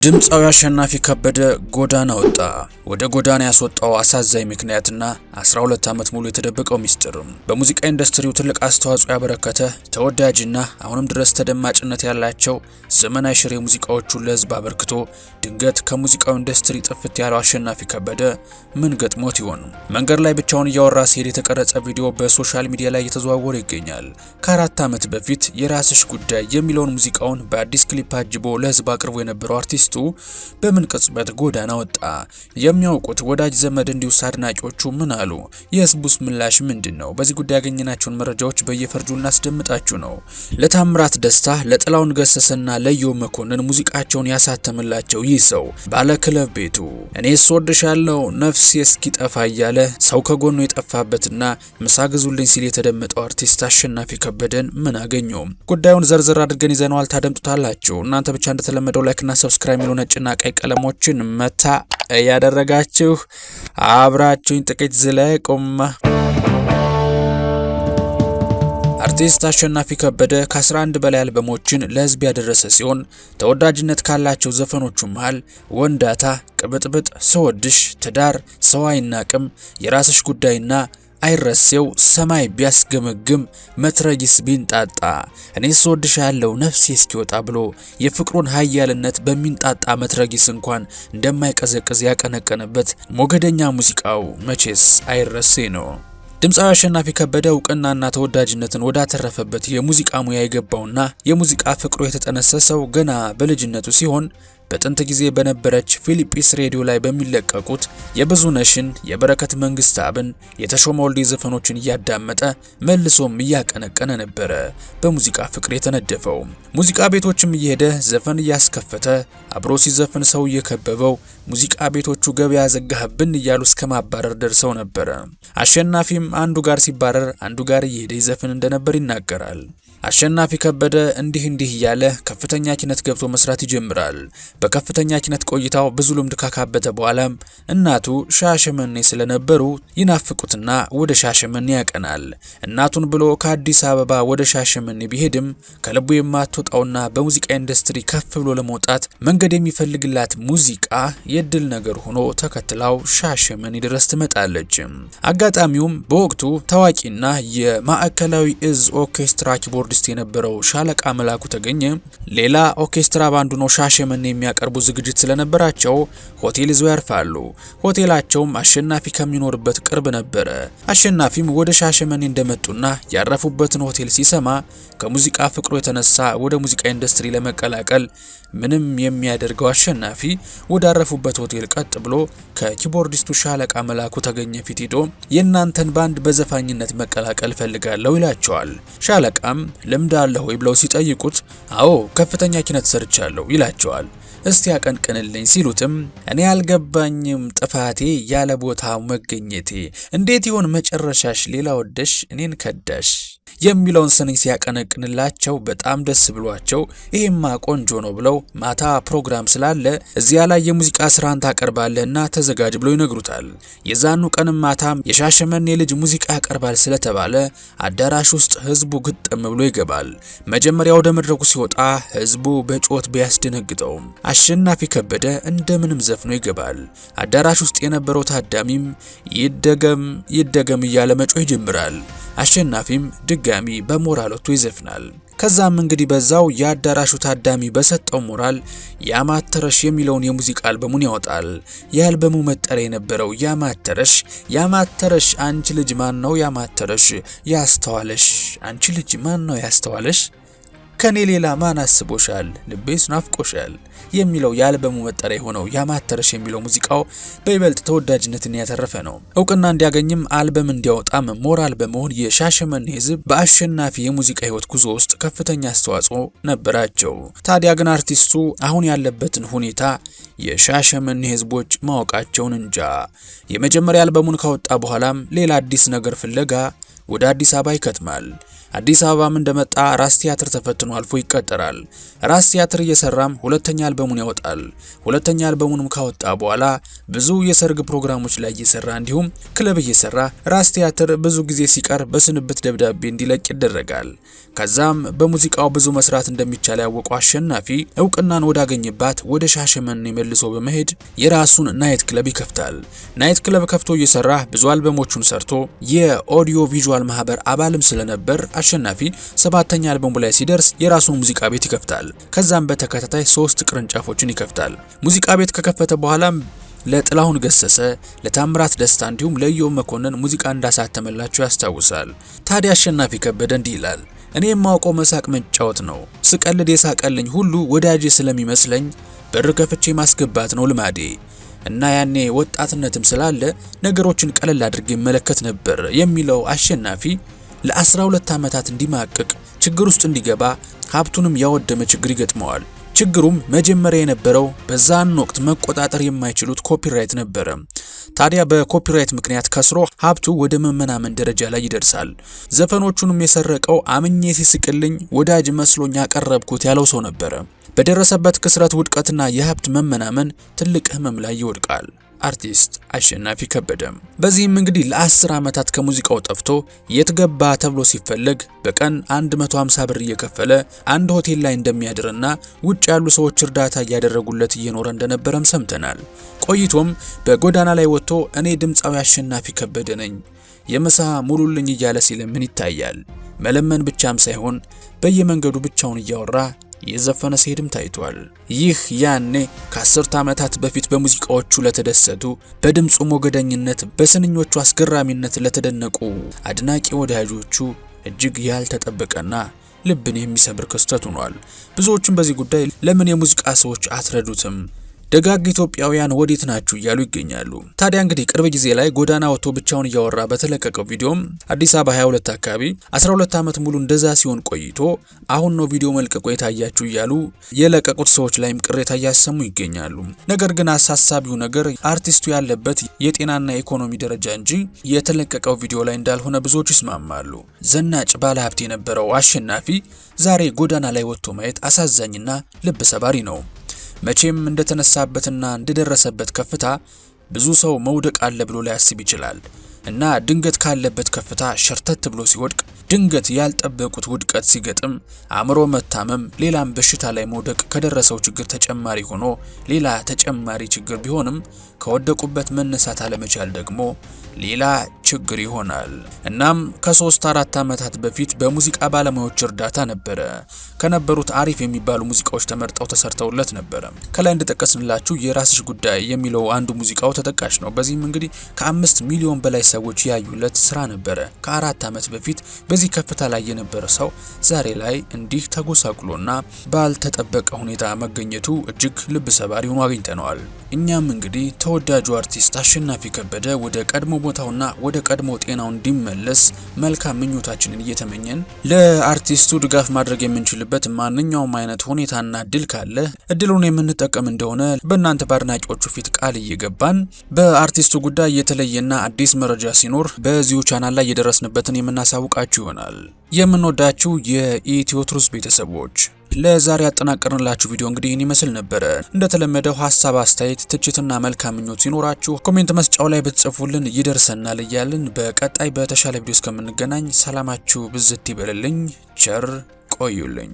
ድምፃዊ አሸናፊ ከበደ ጎዳና ወጣ። ወደ ጎዳና ያስወጣው አሳዛኝ ምክንያትና 12 ዓመት ሙሉ የተደበቀው ሚስጥር በሙዚቃ ኢንዱስትሪው ትልቅ አስተዋጽኦ ያበረከተ ተወዳጅና አሁንም ድረስ ተደማጭነት ያላቸው ዘመናዊ ሽሬ ሙዚቃዎቹን ለህዝብ አበርክቶ ድንገት ከሙዚቃው ኢንዱስትሪ ጥፍት ያለው አሸናፊ ከበደ ምን ገጥሞት ይሆን? መንገድ ላይ ብቻውን እያወራ ሲሄድ የተቀረጸ ቪዲዮ በሶሻል ሚዲያ ላይ እየተዘዋወረ ይገኛል። ከ4 ዓመት በፊት የራስሽ ጉዳይ የሚለውን ሙዚቃውን በአዲስ ክሊፕ አጅቦ ለህዝብ አቅርቦ የነበረው አርቲስቱ በምን ቅጽበት ጎዳና ወጣ? የሚያውቁት ወዳጅ ዘመድ እንዲሁስ አድናቂዎቹ ምን አሉ? የህዝቡስ ምላሽ ምንድነው? በዚህ ጉዳይ ያገኘናቸውን መረጃዎች በየፈርጁ እናስደምጣችሁ ነው። ለታምራት ደስታ፣ ለጥላውን ገሰሰና ለዮ መኮንን ሙዚቃቸውን ያሳተመላቸው ይህ ሰው ባለ ክለብ ቤቱ እኔስ እወድሻለሁ ነፍሴ እስኪጠፋ እያለ ሰው ከጎኑ የጠፋበትና ምሳ ግዙልኝ ሲል የተደመጠው አርቲስት አሸናፊ ከበደን ምን አገኘው? ጉዳዩን ዘርዘር አድርገን ይዘነዋል፣ ታደምጡታላችሁ። እናንተ ብቻ እንደተለመደው ላይክና ሰብስክራይብ ሚሉ ነጭና ቀይ ቀለሞችን መታ ያደረጋችሁ አብራችሁኝ ጥቂት ዝለቁማ። አርቲስት አሸናፊ ከበደ ከ11 በላይ አልበሞችን ለህዝብ ያደረሰ ሲሆን ተወዳጅነት ካላቸው ዘፈኖቹ መሃል ወንዳታ፣ ቅብጥብጥ፣ ሰወድሽ፣ ትዳር፣ ሰው አይናቅም፣ የራስሽ ጉዳይና አይረሴው፣ ሰማይ ቢያስገመግም፣ መትረጊስ ቢንጣጣ፣ እኔስ እወድሻለሁ ነፍሴ እስኪወጣ ብሎ የፍቅሩን ኃያልነት በሚንጣጣ መትረጊስ እንኳን እንደማይቀዘቅዝ ያቀነቀነበት ሞገደኛ ሙዚቃው መቼስ አይረሴ ነው። ድምፃዊ አሸናፊ ከበደ እውቅናና ተወዳጅነትን ወዳተረፈበት የሙዚቃ ሙያ የገባውና የሙዚቃ ፍቅሩ የተጠነሰሰው ገና በልጅነቱ ሲሆን በጥንት ጊዜ በነበረች ፊሊፒስ ሬዲዮ ላይ በሚለቀቁት የብዙነሽን፣ የበረከት መንግስታብን፣ የተሾመ ወልዴ ዘፈኖችን እያዳመጠ መልሶም እያቀነቀነ ነበረ በሙዚቃ ፍቅር የተነደፈው። ሙዚቃ ቤቶችም እየሄደ ዘፈን እያስከፈተ አብሮ ሲዘፍን ሰው እየከበበው ሙዚቃ ቤቶቹ ገበያ ዘጋህብን እያሉ እስከ ማባረር ደርሰው ነበረ። አሸናፊም አንዱ ጋር ሲባረር አንዱ ጋር እየሄደ ይዘፍን እንደነበር ይናገራል። አሸናፊ ከበደ እንዲህ እያለ ከፍተኛ ኪነት ገብቶ መስራት ይጀምራል። በከፍተኛ ኪነት ቆይታው ብዙ ልምድ ካካበተ በኋላም እናቱ ሻሸመኔ ስለነበሩ ይናፍቁትና ወደ ሻሸመኔ ያቀናል። እናቱን ብሎ ከአዲስ አበባ ወደ ሻሸመኔ ቢሄድም ከልቡ የማትወጣውና በሙዚቃ ኢንዱስትሪ ከፍ ብሎ ለመውጣት መንገድ የሚፈልግላት ሙዚቃ የድል ነገር ሆኖ ተከትላው ሻሸመኔ ድረስ ትመጣለች። አጋጣሚውም በወቅቱ ታዋቂና የማዕከላዊ እዝ ኦርኬስትራ ኪቦርዲስት የነበረው ሻለቃ መላኩ ተገኘ ሌላ ኦርኬስትራ ባንዱ ነው ሻሸመኔ የሚያቀርቡ ዝግጅት ስለነበራቸው ሆቴል ይዘው ያርፋሉ። ሆቴላቸውም አሸናፊ ከሚኖርበት ቅርብ ነበረ። አሸናፊም ወደ ሻሸመኔ እንደመጡና ያረፉበትን ሆቴል ሲሰማ ከሙዚቃ ፍቅሩ የተነሳ ወደ ሙዚቃ ኢንዱስትሪ ለመቀላቀል ምንም የሚያደርገው አሸናፊ ወዳረፉበት ሆቴል ቀጥ ብሎ ከኪቦርዲስቱ ሻለቃ መላኩ ተገኘ ፊት ሄዶ የእናንተን ባንድ በዘፋኝነት መቀላቀል ፈልጋለሁ ይላቸዋል። ሻለቃም ልምድ አለህ ወይ ብለው ሲጠይቁት አዎ ከፍተኛ ኪነት ሰርቻለሁ ይላቸዋል። እስቲ ያቀንቅንልኝ ሲሉትም እኔ ያልገባኝም ጥፋቴ ያለ ቦታው መገኘቴ፣ እንዴት ይሆን መጨረሻሽ ሌላ ወደሽ እኔን ከዳሽ የሚለውን ስንኝ ሲያቀነቅንላቸው በጣም ደስ ብሏቸው ይሄማ ቆንጆ ነው ብለው ማታ ፕሮግራም ስላለ እዚያ ላይ የሙዚቃ ስራን ታቀርባለህና ተዘጋጅ ብለው ይነግሩታል። የዛኑ ቀንም ማታም የሻሸመኔ ልጅ ሙዚቃ ያቀርባል ስለተባለ አዳራሽ ውስጥ ህዝቡ ግጥም ብሎ ይገባል። መጀመሪያ ወደ መድረኩ ሲወጣ ህዝቡ በጮት ቢያስደነግጠውም አሸናፊ ከበደ እንደምንም ዘፍኖ ይገባል። አዳራሽ ውስጥ የነበረው ታዳሚም ይደገም እያለ መጮህ ይጀምራል። አሸናፊም ድጋሚ በሞራል ወጥቶ ይዘፍናል። ከዛም እንግዲህ በዛው የአዳራሹ ታዳሚ በሰጠው ሞራል ያማተረሽ የሚለውን የሙዚቃ አልበሙን ያወጣል። የአልበሙ መጠሪያ የነበረው ያማተረሽ አንቺ ልጅ ማን ነው ያማተረሽ ያስተዋለሽ፣ አንቺ ልጅ ማን ነው ያስተዋለሽ፣ ከኔ ሌላ ማን አስቦሻል፣ ልቤስ ናፍቆሻል የሚለው የአልበሙ መጠሪያ የሆነው ያማተረሽ የሚለው ሙዚቃው በይበልጥ ተወዳጅነትን ያተረፈ ነው። እውቅና እንዲያገኝም አልበም እንዲያወጣም ሞራል በመሆን የሻሸመኔ ህዝብ በአሸናፊ የሙዚቃ ህይወት ጉዞ ውስጥ ከፍተኛ አስተዋጽኦ ነበራቸው። ታዲያ ግን አርቲስቱ አሁን ያለበትን ሁኔታ የሻሸመኔ ህዝቦች ማወቃቸውን እንጃ። የመጀመሪያ አልበሙን ካወጣ በኋላም ሌላ አዲስ ነገር ፍለጋ ወደ አዲስ አበባ ይከትማል። አዲስ አበባም እንደመጣ ራስ ቲያትር ተፈትኖ አልፎ ይቀጠራል። ራስ ቲያትር እየሰራም ሁለተኛ አልበሙን ያወጣል። ሁለተኛ አልበሙንም ካወጣ በኋላ ብዙ የሰርግ ፕሮግራሞች ላይ እየሰራ እንዲሁም ክለብ እየሰራ ራስ ቲያትር ብዙ ጊዜ ሲቀር በስንብት ደብዳቤ እንዲለቅ ይደረጋል። ከዛም በሙዚቃው ብዙ መስራት እንደሚቻል ያወቀው አሸናፊ እውቅናን ወዳገኘባት ወደ ሻሸመኔ መልሶ በመሄድ የራሱን ናይት ክለብ ይከፍታል። ናይት ክለብ ከፍቶ እየሰራ ብዙ አልበሞቹን ሰርቶ የኦዲዮ ቪዥዋል ማህበር አባልም ስለነበር አሸናፊ 7ኛ አልበሙ ላይ ሲደርስ የራሱን ሙዚቃ ቤት ይከፍታል። ከዛም በተከታታይ 3 ቅርንጫፎችን ይከፍታል። ሙዚቃ ቤት ከከፈተ በኋላም ለጥላሁን ገሰሰ፣ ለታምራት ደስታ እንዲሁም ለኢዮብ መኮንን ሙዚቃ እንዳሳተመላቸው ያስታውሳል። ታዲያ አሸናፊ ከበደ እንዲህ ይላል። እኔ የማውቀው መሳቅ መጫወት ነው። ስቀልድ የሳቀልኝ ሁሉ ወዳጄ ስለሚመስለኝ በር ከፍቼ ማስገባት ነው ልማዴ እና ያኔ ወጣትነትም ስላለ ነገሮችን ቀለል አድርጌ መለከት ነበር የሚለው አሸናፊ ለ12 ዓመታት እንዲማቅቅ ችግር ውስጥ እንዲገባ ሀብቱንም ያወደመ ችግር ይገጥመዋል። ችግሩም መጀመሪያ የነበረው በዛን ወቅት መቆጣጠር የማይችሉት ኮፒራይት ነበረ። ታዲያ በኮፒራይት ምክንያት ከስሮ ሀብቱ ወደ መመናመን ደረጃ ላይ ይደርሳል። ዘፈኖቹንም የሰረቀው አምኜ ሲስቅልኝ ወዳጅ መስሎኝ ያቀረብኩት ያለው ሰው ነበረ። በደረሰበት ክስረት ውድቀትና የሀብት መመናመን ትልቅ ህመም ላይ ይወድቃል አርቲስት አሸናፊ ከበደ። በዚህም እንግዲህ ለ10 ዓመታት ከሙዚቃው ጠፍቶ የት ገባ ተብሎ ሲፈለግ በቀን 150 ብር እየከፈለ አንድ ሆቴል ላይ እንደሚያድርና ውጭ ያሉ ሰዎች እርዳታ እያደረጉለት እየኖረ እንደነበረም ሰምተናል። ቆይቶም በጎዳና ላይ ወጥቶ እኔ ድምፃዊ አሸናፊ ከበደ ነኝ የምሳ ሙሉልኝ እያለ ሲለምን ይታያል። መለመን ብቻም ሳይሆን በየመንገዱ ብቻውን እያወራ የዘፈነ ሲሄድም ታይቷል። ይህ ያኔ ከ10 ዓመታት በፊት በሙዚቃዎቹ ለተደሰቱ፣ በድምጹ ሞገደኝነት፣ በስንኞቹ አስገራሚነት ለተደነቁ አድናቂ ወዳጆቹ እጅግ ያልተጠበቀና ልብን የሚሰብር ክስተት ሆኗል። ብዙዎችም በዚህ ጉዳይ ለምን የሙዚቃ ሰዎች አትረዱትም? ደጋግ ኢትዮጵያውያን ወዴት ናችሁ እያሉ ይገኛሉ። ታዲያ እንግዲህ ቅርብ ጊዜ ላይ ጎዳና ወጥቶ ብቻውን እያወራ በተለቀቀው ቪዲዮም አዲስ አበባ 22 አካባቢ 12 ዓመት ሙሉ እንደዛ ሲሆን ቆይቶ አሁን ነው ቪዲዮ መልቀቁ የታያችሁ እያሉ የለቀቁት ሰዎች ላይም ቅሬታ እያሰሙ ይገኛሉ። ነገር ግን አሳሳቢው ነገር አርቲስቱ ያለበት የጤናና የኢኮኖሚ ደረጃ እንጂ የተለቀቀው ቪዲዮ ላይ እንዳልሆነ ብዙዎች ይስማማሉ። ዘናጭ ባለሀብት የነበረው አሸናፊ ዛሬ ጎዳና ላይ ወጥቶ ማየት አሳዛኝና ልብ ሰባሪ ነው። መቼም እንደተነሳበትና እንደደረሰበት ከፍታ ብዙ ሰው መውደቅ አለ ብሎ ሊያስብ ይችላል እና ድንገት ካለበት ከፍታ ሸርተት ብሎ ሲወድቅ፣ ድንገት ያልጠበቁት ውድቀት ሲገጥም አእምሮ መታመም፣ ሌላም በሽታ ላይ መውደቅ ከደረሰው ችግር ተጨማሪ ሆኖ ሌላ ተጨማሪ ችግር ቢሆንም ከወደቁበት መነሳት አለመቻል ደግሞ ሌላ ችግር ይሆናል። እናም ከ3-4 ዓመታት በፊት በሙዚቃ ባለሙያዎች እርዳታ ነበረ ከነበሩት አሪፍ የሚባሉ ሙዚቃዎች ተመርጠው ተሰርተውለት ነበረ። ከላይ እንደጠቀስንላችሁ የራስሽ ጉዳይ የሚለው አንዱ ሙዚቃው ተጠቃሽ ነው። በዚህም እንግዲህ ከ5 ሚሊዮን በላይ ሰዎች ያዩለት ስራ ነበረ። ከ4 ዓመት በፊት በዚህ ከፍታ ላይ የነበረ ሰው ዛሬ ላይ እንዲህ ተጎሳቁሎና ባልተጠበቀ ሁኔታ መገኘቱ እጅግ ልብ ሰባሪ ሆኖ አግኝተነዋል። እኛም እንግዲህ ተወዳጁ አርቲስት አሸናፊ ከበደ ወደ ቀድሞ ቦታውና ወደ ቀድሞ ጤናው እንዲመለስ መልካም ምኞታችንን እየተመኘን ለአርቲስቱ ድጋፍ ማድረግ የምንችልበት ማንኛውም አይነት ሁኔታና እድል ካለ እድሉን የምንጠቀም እንደሆነ በእናንተ በአድናቂዎቹ ፊት ቃል እየገባን በአርቲስቱ ጉዳይ የተለየና አዲስ መረጃ ሲኖር በዚሁ ቻናል ላይ የደረስንበትን የምናሳውቃችሁ ይሆናል። የምንወዳችሁ የኢትዮ ትሩዝ ቤተሰቦች ለዛሬ ያጠናቀርንላችሁ ቪዲዮ እንግዲህ ይህን ይመስል ነበረ። እንደተለመደው ሀሳብ፣ አስተያየት፣ ትችትና መልካም ምኞት ሲኖራችሁ ኮሜንት መስጫው ላይ ብትጽፉልን ይደርሰናል እያልን በቀጣይ በተሻለ ቪዲዮ እስከምንገናኝ ሰላማችሁ ብዝት ይበልልኝ። ቸር ቆዩልኝ።